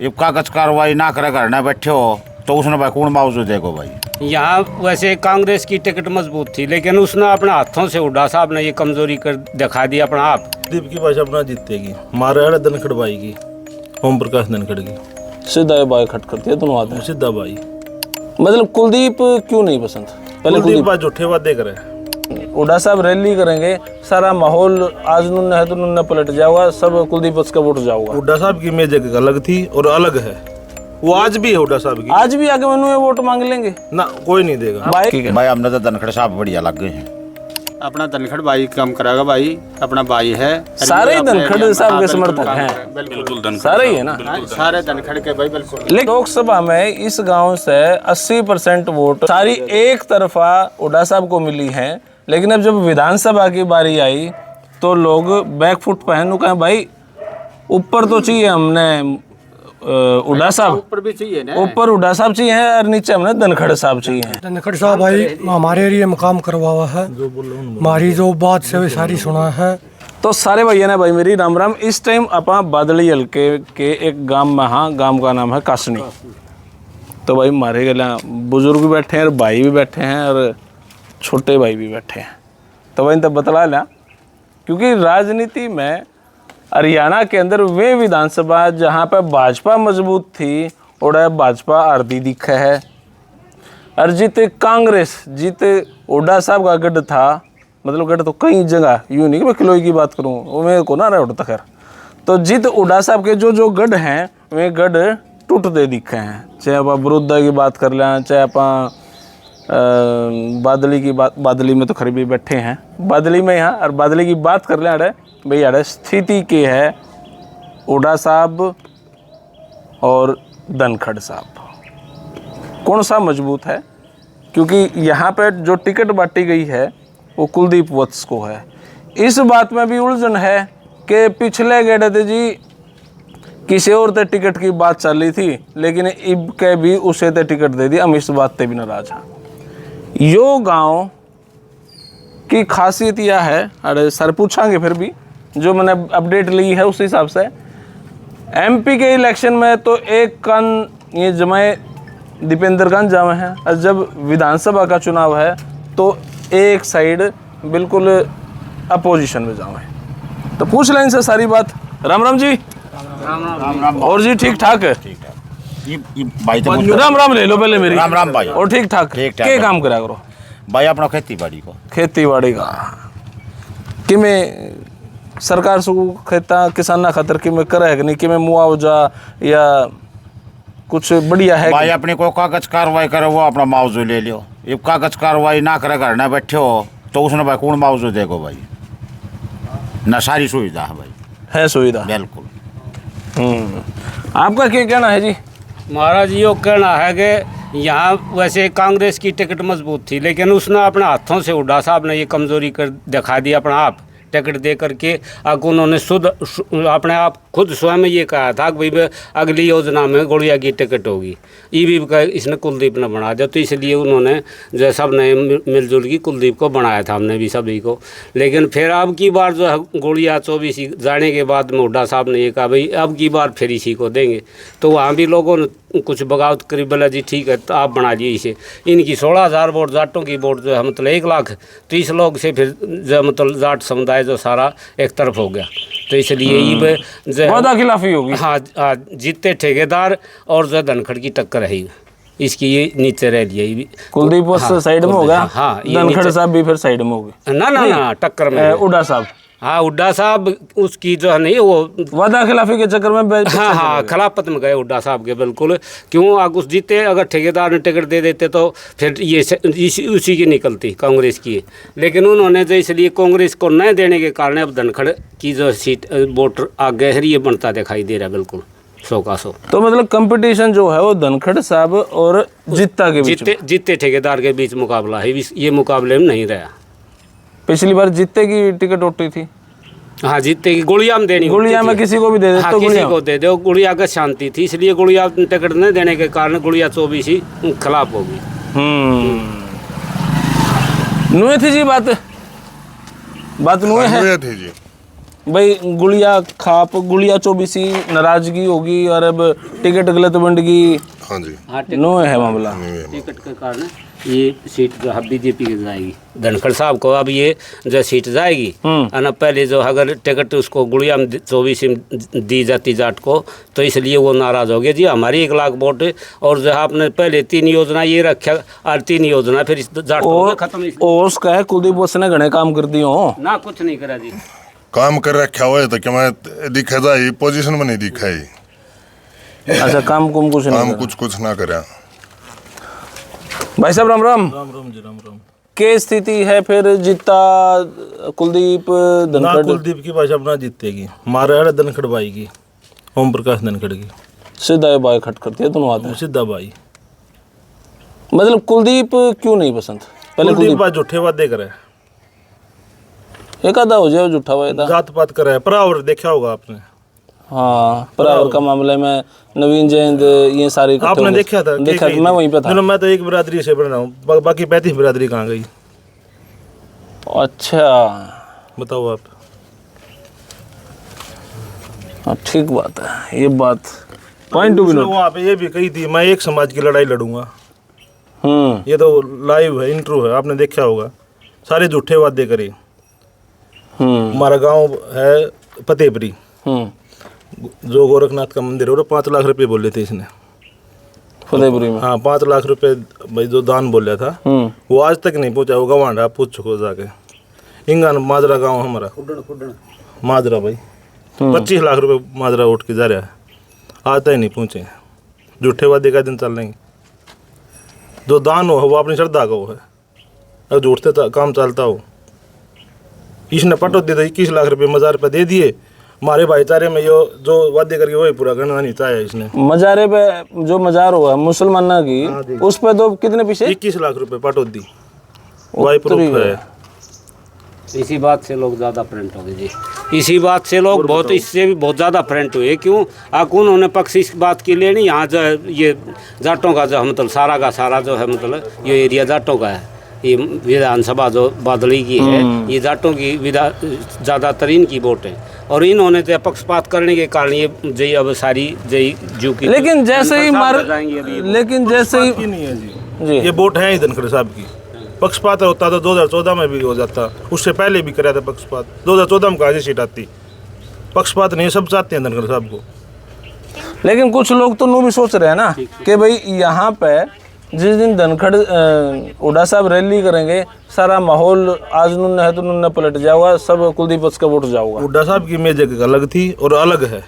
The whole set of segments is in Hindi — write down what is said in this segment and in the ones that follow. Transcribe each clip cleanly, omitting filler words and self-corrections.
ये कागज कार्रवाई ना करे घर ना बैठे हो तो उसने भाई कौन मुआवजा देगा भाई। यहाँ वैसे कांग्रेस की टिकट मजबूत थी, लेकिन उसने अपने हाथों से हुड्डा साहब ने ये कमजोरी कर दिखा दी अपना आप। दीप की भाषा अपना जीतेगी, मारे अड़े धनखड़ भाई की, ओम प्रकाश धनखड़ की सीधा बाई खट करती है दोनों आते हैं। सीधा भाई। मतलब कुलदीप क्यों नहीं पसंद? पहले कुलदीप भाई झूठे वादे करे। हुड्डा साहब रैली करेंगे, सारा माहौल आज नुन्ना है तो नुन्ना पलट जाएगा, सब कुलदीप का वोट जाऊंगा। हुड्डा साहब की इमेज एक अलग थी और अलग है, वो आज भी है हुड्डा साहब की। आज भी आगे मनु वोट मांग लेंगे ना, कोई नहीं देगा भाई हमने तो धनखड़ साहब बढ़िया लग गए हैं। अपना धनखड़ भाई कम कराएगा भाई, अपना भाई है। सारे ही धनखड़ साहब के समर्थक हैं, बिल्कुल सारे ही है ना, सारे धनखड़ के भाई बिल्कुल। लेकिन लोकसभा में इस गांव से 80% वोट सारी एक तरफा हुड्डा साहब को मिली है। लेकिन अब जब विधानसभा की बारी आई तो लोग बैकफुट पहन कहें भाई ऊपर तो चाहिए हमने हुड्डा साहब, ऊपर भी चाहिए ना, ऊपर हुड्डा साहब चाहिए और नीचे हमने धनखड़ साहब चाहिए। धनखड़ साहब भाई हमारे लिए मुकाम करवा हुआ है, हमारी जो बात से सारी सुना है। तो सारे भैया ने भाई मेरी राम राम। इस टाइम अपना बादली हल्के के एक गांव में, हाँ गांव का नाम है कासनी। तो भाई मारे गला बुजुर्ग भी बैठे हैं और भाई भी बैठे हैं और छोटे भाई भी बैठे हैं। तो भाई तब बतला लिया, क्योंकि राजनीति में हरियाणा के अंदर वे विधानसभा जहाँ पर भाजपा मजबूत थी और भाजपा आरती दिखा है, और जीते कांग्रेस, जीते हुड्डा साहब का गढ़ था, मतलब गढ़ तो कई जगह, यूँ नहीं कि मैं किलोई की बात करूँ, वो मेरे को ना रहा उठता खैर। तो जीत हुड्डा साहब के जो जो गढ़ हैं वे गढ़ टूटते दिखे हैं, चाहे आप बड़ौदा की बात कर लें, चाहे आप बादली की बात, बादली में तो खरीब भी बैठे हैं, बादली में यहाँ, और बादली की बात कर लें अरे भाई अरे स्थिति के है हुड्डा साहब और धनखड़ साहब कौन सा मजबूत है? क्योंकि यहाँ पे जो टिकट बांटी गई है वो कुलदीप वत्स को है। इस बात में भी उलझन है कि पिछले गेड़े थे जी किसी और ते टिकट की बात चल रही थी, लेकिन इब के भी उसे ते टिकट दे दी, हम इस बात पे भी नाराज हैं। यो गांव की खासियत यह है, अरे सर पूछांगे फिर भी, जो मैंने अपडेट ली है उस हिसाब से एमपी के इलेक्शन में तो एक कान ये जमाए दीपेंद्र कान जावे हैं, और जब विधानसभा का चुनाव है तो एक साइड बिल्कुल अपोजिशन में जावे। तो पूछ लें इनसे सारी बात। राम राम जी। राम और जी ठीक ठाक है? ये भाई तो राम राम ले लो पहले मेरी। राम राम भाई। और ठीक ठाक क्या काम करा करो भाई? अपना खेती बाड़ी को, खेती बाड़ी का किमें सरकार से खेता किसाना खातर किमें करे है कि नहीं, किमें मुआवजा या कुछ बढ़िया है भाई? अपने को कागज कार्रवाई करे वो अपना मुआवजा ले लियो। ये कागज कार्रवाई ना करे घर ना बैठे हो तो उसने भाई कौन मुआवजा देगा भाई? ना सारी सुविधा है भाई, है सुविधा बिल्कुल। आपका क्या कहना है जी? महाराज यो कहना है कि यहाँ वैसे कांग्रेस की टिकट मजबूत थी, लेकिन उसने अपने हाथों से हुड्डा साहब ने ये कमजोरी कर दिखा दी अपना आप टिकट दे करके। उन्होंने अपने आप खुद स्वयं ये कहा था कि भाई अगली योजना में गुड़िया की टिकट होगी, ईवी का इसने कुलदीप ने बना दिया। तो इसलिए उन्होंने जो सब ने मिलजुल की कुलदीप को बनाया था, हमने भी सभी को। लेकिन फिर अब की बार जो है गुड़िया 24 जाने के बाद में हुड्डा साहब ने ये कहा भाई अब की बार फिर इसी को देंगे। तो वहाँ भी लोगों ने कुछ बगावत करी, बोला जी ठीक है तो आप बना लिए इसे। इनकी 16,000 वोट, जाटों की वोट जो है मतलब 1 लाख, तो इस लोग से फिर जो मतलब जाट समुदाय जो सारा एक तरफ हो गया। तो इसलिए ये वादा खिलाफी होगी। हाँ जीते ठेकेदार और जो धनखड़ की टक्कर है इसकी, ये नीचे रह लिया। कुलदीप हाँ, साइड में होगा, हाँ धनखड़ साहब भी फिर साइड में होगी। ना टक्कर में हुड्डा साहब, हाँ हुड्डा साहब उसकी जो है नहीं वो वादा खिलाफी के चक्कर में हाँ खिलाफत में गए हुड्डा साहब के बिल्कुल। क्यों आग जीते, अगर ठेकेदार ने टिकट दे देते तो फिर ये उसी की निकलती कांग्रेस की। लेकिन उन्होंने जो इसलिए कांग्रेस को न देने के कारण अब धनखड़ की जो सीट वोट आगे है ये बनता दिखाई दे रहा है बिल्कुल 100 का 100। तो मतलब कंपटीशन जो है वो धनखड़ साहब और जित्ता के बीच, जीते ठेकेदार के बीच मुकाबला है, ये मुकाबले में नहीं रहा। पिछली बार जीते की टिकट उठी थी, हाँ जीते की गुड़िया में देनी, गुड़िया में किसी को भी दे दे हाँ, तो किसी को दे दो। गुड़िया का शांति थी, इसलिए गुड़िया टिकट न देने के कारण गुड़िया 24 ही खिलाफ होगी। नुए थी जी बात नुए है थी जी। भाई गुड़िया खाप गुड़िया चौबीसी नाराजगी होगी और अब टिकट गलत बंट गई। हाँ जी। हाँ नो है मामला। टिकट के कारण ये सीट जो है बीजेपी की जाएगी धनखड़ साहब को। अब ये जो सीट जाएगी है ना, पहले जो अगर टिकट उसको गुड़िया में 24 में दी जाती जाट को, तो इसलिए वो नाराज़ हो गया जी हमारी 1 लाख वोट। और जो है आपने पहले 3 योजना ये रखा और 3 योजना फिर जाट को खत्म। ओस का है कुलदीप बोस ने घने काम कर दिए हो ना, कुछ नहीं करा जी। काम कर रखा हुआ है तो क्या मैं दिखा जाए पोजीशन में नहीं दिखा ही। अच्छा काम कुम कुछ नहीं काम करा। कुछ ना करा। भाई साहब राम राम। राम राम जी राम राम। के स्थिति है फिर जीता कुलदीप ना धनखड़? कुलदीप की भाषा अपना जीतेगी, मारे वाले धनखड़ भाई की, ओम प्रकाश धनखड़ की सीधा बाय खट करती है दोनों आते हैं। सीधा भाई। मतलब कुलदीप क्यों नहीं पसंद? पहले कुलदीप भाई झूठे वादे करे, एक आधा हो जाए झूठा वायदा। जात पात करे, परावर देखा होगा आपने। हाँ परावर का मामले में नवीन जैन ये सारे इकट्ठे आपने हो गए। देखा था? देखा था, मैं वहीं पे था। मैं तो एक बिरादरी से बन रहा हूँ, बाकी 35 बिरादरी कहाँ गई अच्छा बताओ आप। हाँ ठीक बात है, ये बात पॉइंट टू बी नोट। वहाँ पे ये भी कही थी मैं एक समाज की लड़ाई लड़ूंगा। ये तो लाइव है, इंट्रो है, आपने देखा होगा। सारे झूठे वादे करे। हमारा गांव है फतेहपुरी, जो गोरखनाथ का मंदिर है, 5 लाख रुपए बोले थे इसने फतेहपुरी में। हाँ 5 लाख रुपए भाई जो दान बोला था वो आज तक नहीं पहुंचा। वो गवांडा पूछ चुको जाके। इंगान माजरा गांव हमारा माजरा भाई 25 लाख रुपए माजरा उठ के जा रहा है, आज तक नहीं पहुंचे। झूठे वादे का दिन चल रहे। जो दान हो वो अपनी श्रद्धा का हो है, अगर झूठ से काम चलता हो। इसने पटो दे 21 लाख रुपए मजार पे दे दिए। हमारे भाईचारे में यो जो वादे करके वही पूरा करना नहीं चाहे इसने। मजारे पे जो मजार हुआ मुसलमाना की, उस पे तो कितने पीछे 21 लाख रुपए पटो दी। वाई प्रूफ है। इसी बात से लोग ज़्यादा फ्रंट हो गए जी। इसी बात से लोग बहुत, इससे भी बहुत ज़्यादा फ्रंट हुए। क्यों? उन्होंने पक्ष इस बात की लेनी, यहाँ जो है ये जाटों का जो है मतलब सारा का सारा जो है मतलब ये एरिया जाटों का है। ये विधानसभा जो बादली की है ये जाटों की ज़्यादातर इनकी वोट है। और इन्होंने तो पक्षपात करने के कारण ये जय अब सारी जय जू की। लेकिन जैसे ही मार, लेकिन जैसे ही नहीं है जी, ये वोट है ही धनखड़ साहब की। पक्षपात होता तो 2014 में भी हो जाता, उससे पहले भी कराया था पक्षपात। 2014 में कहाँ से सीट आती? पक्षपात नहीं, सब चाहते हैं धनखड़ साहब को। लेकिन कुछ लोग तो नो भी सोच रहे हैं ना कि भाई यहाँ पे जिस दिन धनखड़ उड़ा साहब रैली करेंगे सारा माहौल आज नुन्ने है तो नुन्ने पलट जाओगा, सब कुलदीप का वोट जाओगा। हुड्डा साहब की इमेज अलग थी और अलग है,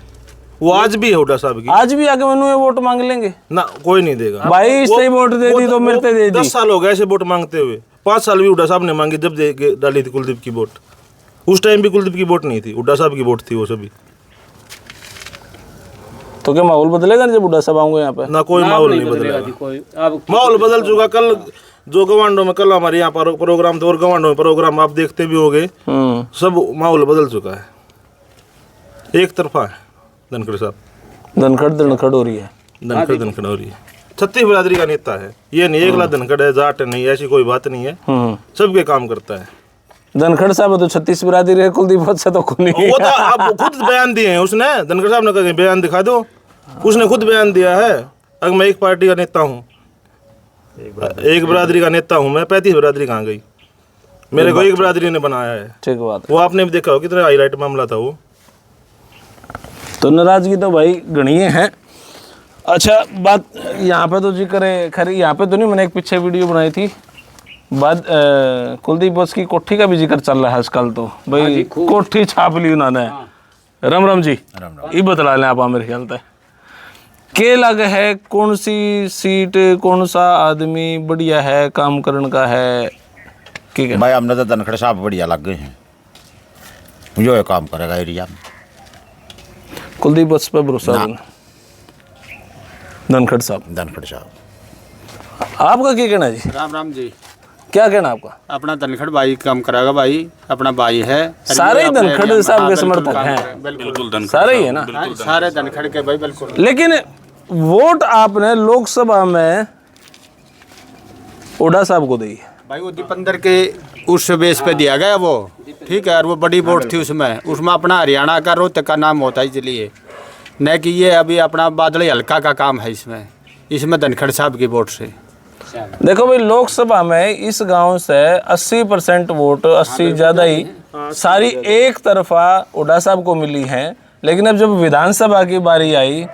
वो आज भी है हुड्डा साहब की। आज भी आगे मनु वोट मांग लेंगे ना, कोई नहीं देगा भाई। इससे वोट दे दी तो मिलते दे दी। 10 साल हो गए ऐसे वोट मांगते हुए। 5 साल भी हुड्डा साहब ने मांगी जब डाली थी कुलदीप की वोट। उस टाइम भी कुलदीप की वोट नहीं थी, हुड्डा साहब की वोट थी वो सभी। तो क्या माहौल बदलेगा जब बुढ़ा साहब आऊंगे यहाँ पे? ना कोई माहौल नहीं बदलेगा। माहौल बदल चुका। कल जो गवांडों में, कल हमारे यहाँ पर प्रोग्राम थे और गवांडों में प्रोग्राम आप देखते भी होंगे, सब माहौल बदल चुका है। एक तरफा है धनखड़ साहब। धनखड़ हो रही है। धनखड़ हो रही है। 36 बिरादरी का नेता है। ये नहीं 1 लाख धनखड़ है, जाट नहीं, ऐसी कोई बात नहीं है। सबके काम करता है धनखड़ साहब। तो 36 बिरादरी है, कुलदीप से तो कोई नहीं। वो तो आप खुद बयान दिए हैं उसने। धनखड़ साहब ने कहा बयान दिखा दो, उसने खुद बयान दिया है। अगर मैं एक पार्टी का नेता हूँ, एक बिरादरी का नेता हूँ मैं, 35 बिरादरी कहाँ गई? मेरे को एक बिरादरी ने बनाया है। ठीक बात। वो आपने भी देखा हो कितना हाईलाइट मामला था वो। तो नाराजगी तो भाई गणीय है। अच्छा बात यहाँ पे तो जिक्र है, खैर यहाँ पे तो नहीं, मैंने एक पीछे वीडियो बनाई थी बाद कुलदीप बोस की कोठी का भी जिक्र चल रहा है आजकल। तो भाई कोठी छाप ली उन्होंने। राम राम जी। ये बतला लें आप मेरे ख्याल से के लग है कौन सी सीट, कौन सा आदमी बढ़िया है काम करने का है? ठीक है भाई हमने तो धनखड़ साहब बढ़िया लग गए हैं, जो है काम करेगा एरिया में। कुलदीप बोस पे भरोसा? धनखड़ साहब। आपका क्या कहना है जी? राम राम जी। क्या कहना आपका? अपना धनखड़ भाई काम कराएगा भाई, अपना भाई है। सारे ही धनखड़ साहब के समर्थक हैं, बिल्कुल सारे ही है ना? सारे धनखड़ के भाई बिल्कुल। लेकिन वोट आपने लोकसभा में ओडा साहब को दी भाई वो दीपंदर के उस बेस पे दिया गया वो, ठीक है। और वो बड़ी वोट थी उसमें अपना हरियाणा का रोहतक का नाम होता ही चलिए, न कि ये अभी अपना बादली हल्का का काम है इसमें धनखड़ साहब की वोट से। देखो भाई, लोकसभा में इस गांव से 80% वोट, 80 ज़्यादा ही सारी एक तरफा हुड्डा साहब को मिली है। लेकिन अब जब विधानसभा की बारी आई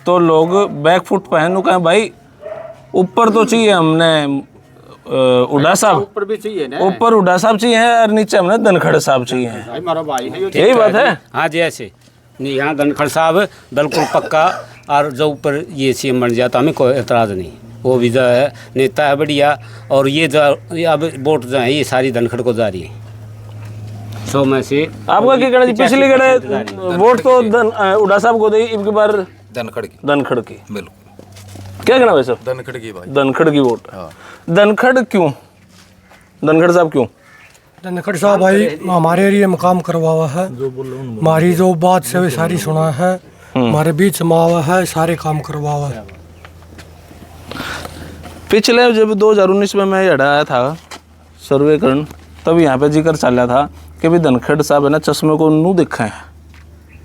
तो लोग बैकफुट पे हैं, कहें भाई ऊपर तो चाहिए हमने हुड्डा साहब, ऊपर भी चाहिए ना, ऊपर हुड्डा साहब चाहिए और नीचे हमने धनखड़ साहब चाहिए। हमारा भाई है, यही बात है। हाँ जी, ऐसे नहीं, यहाँ धनखड़ साहब बिल्कुल पक्का, और जो ऊपर ये सीएम बन जाता हमें कोई एतराज़ नहीं। वो भी जो है नेता है बढ़िया, और ये जो अब वोट जो है ये सारी धनखड़ को जा रही है। 100 में से आपका क्या कहना जी? पिछली गड़े वोट तो हुड्डा साहब को दी, इनकी बार धनखड़ की। बिल्कुल। क्या कहना भाई साहब? धनखड़ की भाई, धनखड़ की वोट। धनखड़ क्यों? धनखड़ साहब क्यों? धनखड़ साहब भाई हमारे एरिया में काम करवावा है, हमारी जो बात से सारी सुना है, हमारे बीच में आवा है, सारे काम करवावा है। पिछले जब 2019 में मैं यहाँ आया था सर्वे करन, तब यहाँ पे जिक्र चल रहा था कि भाई धनखड़ साहब है ना चश्मे को नू दिखा है,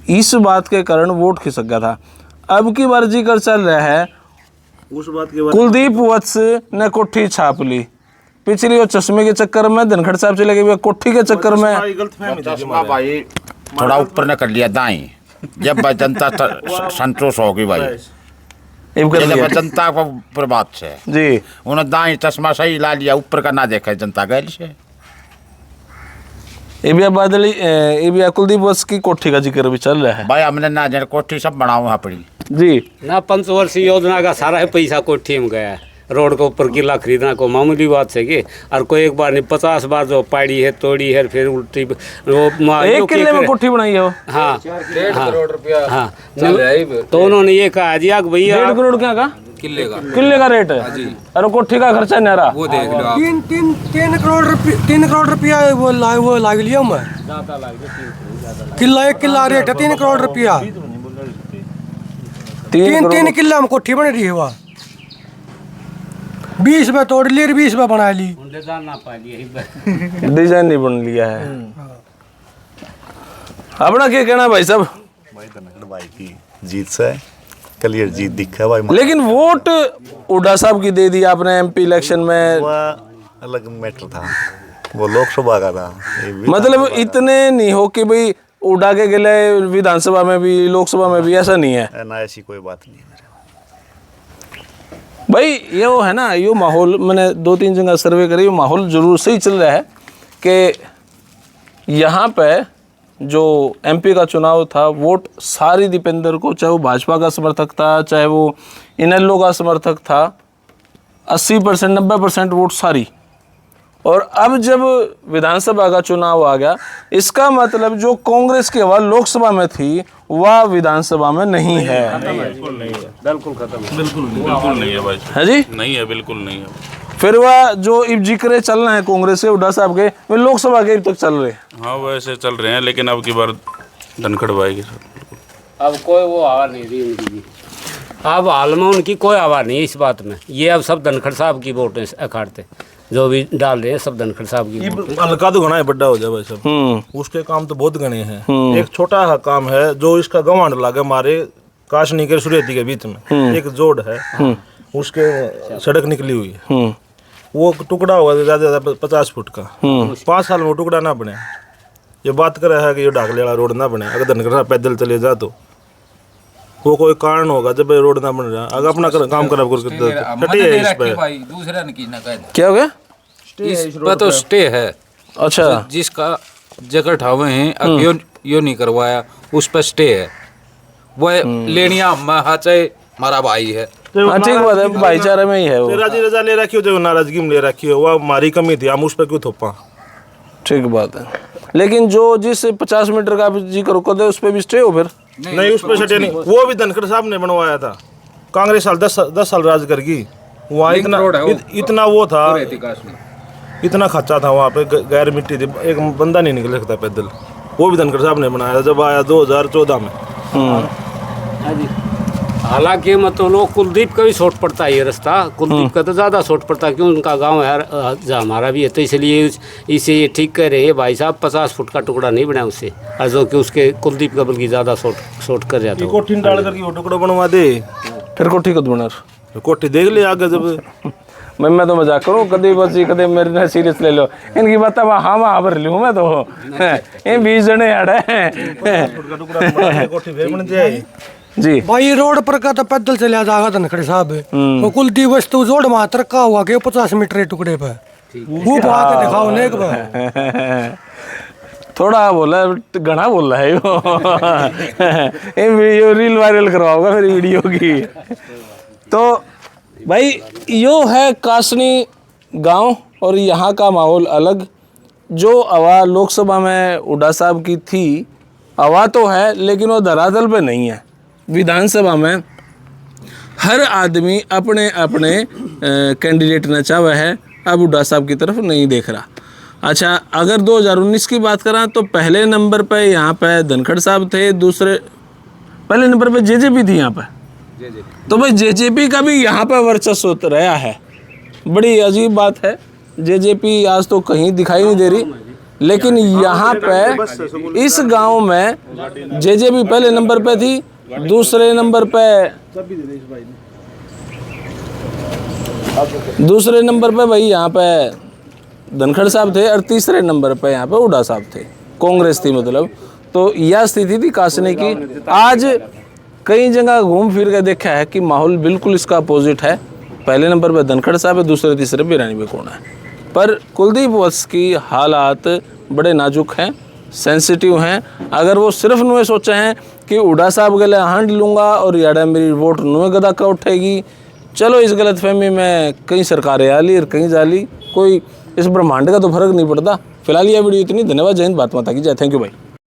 इस बात के कारण वोट खिसक गया था। अब की बार जिक्र चल रहा है उस बात के बाद कुलदीप वत्स ने कोठी छाप ली। पिछली वो चश्मे के चक्कर में धनखड़ साहब चले गए, कोठी के चक्कर में चश्मा भाई थोड़ा ऊपर ने कर लिया दाई, जब जनता संतोष होगी भाई, जब जनता को प्रभात से जी उन्होंने दाई चश्मा सही ला लिया, ऊपर का ना देखा जनता गैल से। एबिया बादली, एबिया कुलदीप वत्स की कोठी का जिक्र भी चल रहा है भाई। हमने ना जन कोठी सब बनाओ अपनी जी ना, पंचवर्षीय योजना का सारा है पैसा कोठी में गया है। रोड के ऊपर किला खरीदना को मामूली बात है कि, और कोई एक बार नहीं 50 बार जो पाड़ी है तोड़ी है, फिर उल्टी वो एक किले में कोठी बनाई है वो। हाँ 1.5 करोड़ रुपया हाँ, चल रहा है। तो उन्होंने ये कहा जी कि भैया 1.5 करोड़ क्या का किले का रेट है, और कोठी का खर्चा नहीं रहा। वो देख लो आप, 3 करोड़ रुपया वो लाग लिया मैं, किला 1 किला रेट है 3 करोड़ रुपया, 3 किला में कोठी बन रही है वह, 20 में तोड़ ली, 20 में बना ली, डिजाइन नहीं बन लिया है। अपना क्या कहना भाई साहब? भाई धनखड़ भाई की जीत से क्लियर जीत दिखा है भाई। लेकिन वोट हुड्डा साहब की दे दी आपने एमपी इलेक्शन में, वह अलग मैटर था, वो लोकसभा का था। मतलब इतने नहीं हो कि भाई हुड्डा के गले विधानसभा में भी लोकसभा में भी, ऐसा नहीं है ना, ऐसी कोई बात नहीं है भाई। ये वो है ना, ये माहौल मैंने 2-3 जगह सर्वे करी, माहौल जरूर सही चल रहा है कि यहाँ पे जो एमपी का चुनाव था, वोट सारी दीपेंद्र को, चाहे वो भाजपा का समर्थक था, चाहे वो इनेलो का समर्थक था, 80% 90% वोट सारी। और अब जब विधानसभा का चुनाव आ गया, इसका मतलब जो कांग्रेस की हवा लोकसभा में थी वह विधानसभा में नहीं है। बिल्कुल खत्म है, बिल्कुल नहीं है भाई, है जी, नहीं है, बिल्कुल नहीं है। फिर वह जो इब जिक्र चल रहे हैं कांग्रेस के हुड्डा साहब के, वे लोकसभा के अब तक चल रहे हैं। हाँ वैसे चल रहे हैं, लेकिन अब की बार धनखड़ भाई के साथ अब कोई वो हवा नहीं रही उनकी, अब हाल में उनकी कोई हवा नहीं है इस बात में। ये अब सब धनखड़ साहब की वोट अखाड़ते, जो भी डाल रहे हैं सब धनखड़ साहब की वोट। हल्का तो घना है, बड़ा हो जाए भाई साहब, उसके काम तो बहुत घने हैं। एक छोटा सा काम है जो इसका गवांड लागे हमारे काशनी के सुरेती के बीच में एक जोड़ है, उसके सड़क निकली हुई है, वो टुकड़ा हुआ ज्यादा 50 फुट का, 5 साल में वो टुकड़ा ना बने। ये बात कर रहा है कि ये ढाकले वाला रोड ना बने, अगर धनखड़ पैदल चले जा तो वो कोई कारण होगा जब ये रोड ना बन रहा। अगर अपना काम खराब करके भाई दूसरा ने की ना कह क्या हो गया? इस पर तो स्टे है। अच्छा, जिसका जगह ठावे हैं अब यो नहीं करवाया, उस पर स्टे है। वो लेनिया चाहे हमारा भाई है, ठीक बात है, भाईचारे में ही है वो। राजी रजा ले रखी हो, जो नाराजगी में ले रखी हो, वो हमारी कमी थी, हम उस पर क्यों थोपा। ठीक बात है, लेकिन जो जिस 50 मीटर का जिक्र कर दे उस पर भी स्टे हो फिर नहीं, उस पर स्टे नहीं। वो भी धनखड़ साहब ने बनवाया था, कांग्रेस साल 10 साल राज करगी, वहाँ इतना वो था, इतना खर्चा था वहाँ पे, गैर मिट्टी थी, एक बंदा नहीं निकल सकता पैदल। वो भी धनखड़ साहब ने बनाया जब आया 2014 में। हालांकि मतलब लोग कुलदीप का भी शॉर्ट पड़ता है ये रास्ता, कुलदीप का तो ज़्यादा शॉर्ट पड़ता है क्यों उनका गांव है जहाँ हमारा भी है, तो इसलिए इसे ये ठीक कह रहे हैं भाई साहब 50 फुट का टुकड़ा नहीं बना उससे, और जो कि उसके कुलदीप का बल्कि ज़्यादा शॉर्ट कर जाता है। कोठी डाल करके वो टुकड़ा बनवा दे, फिर कोठी कद बना कोठी देख ले आगे जब मैं तो मजाक करूँ कभी बची कभी मेरे ने सीरियस ले लो इनकी बात हाँ वहाँ भर लूँ मैं तो ये 20 जने अड़े कोठी फिर बन जाए जी भाई रोड पर का तो पैदल चला जाएगा धनखड़ साहब, वो कुलदीप वस्तु जोड़ मात्र का हुआ के 50 मीटर टुकड़े पे वो बात दिखाओ ने एक बार थोड़ा बोला घना बोल रहा है ये वीडियो रील वायरल करवाओगा फिर वीडियो की। तो भाई यो है कासनी गांव और यहाँ का माहौल अलग। जो हवा लोकसभा में हुड्डा साहब की थी हवा तो है लेकिन वो धरातल पे नहीं है। विधानसभा में हर आदमी अपने अपने कैंडिडेट नचा हुआ है, अब हुड्डा साहब की तरफ नहीं देख रहा। अच्छा अगर 2019 की बात करें तो पहले नंबर पे यहाँ पे धनखड़ साहब थे, पहले नंबर पे जेजेपी थी यहाँ पे, तो भाई जेजेपी का भी यहाँ पे वर्चस्व रहा है। बड़ी अजीब बात है, जेजेपी आज तो कहीं दिखाई नहीं दे रही, लेकिन यहाँ पे इस गांव में जेजेपी पहले नंबर पे थी, दूसरे नंबर पे भाई यहाँ पे धनखड़ साहब थे और तीसरे नंबर पे यहाँ पे हुड्डा साहब थे, कांग्रेस थी मतलब। तो यह स्थिति थी कासनी की। आज कई जगह घूम फिर के देखा है कि माहौल बिल्कुल इसका अपोजिट है। पहले नंबर पे धनखड़ साहब है, दूसरे तीसरे पे रानी बेकोना है। पर कुलदीप वत्स की हालात बड़े नाजुक हैं, सेंसिटिव हैं। अगर वो सिर्फ नुए सोचे हैं कि हुड्डा साहब गले हांड लूँगा और याडा मेरी वोट नुए गदा का उठेगी, चलो इस गलतफहमी में कई सरकारें आली और कहीं जाली, कोई इस ब्रह्मांड का तो फर्क नहीं पड़ता। फिलहाल यह वीडियो इतनी। धन्यवाद। जय हिंद। भारत माता की जय। थैंक यू भाई।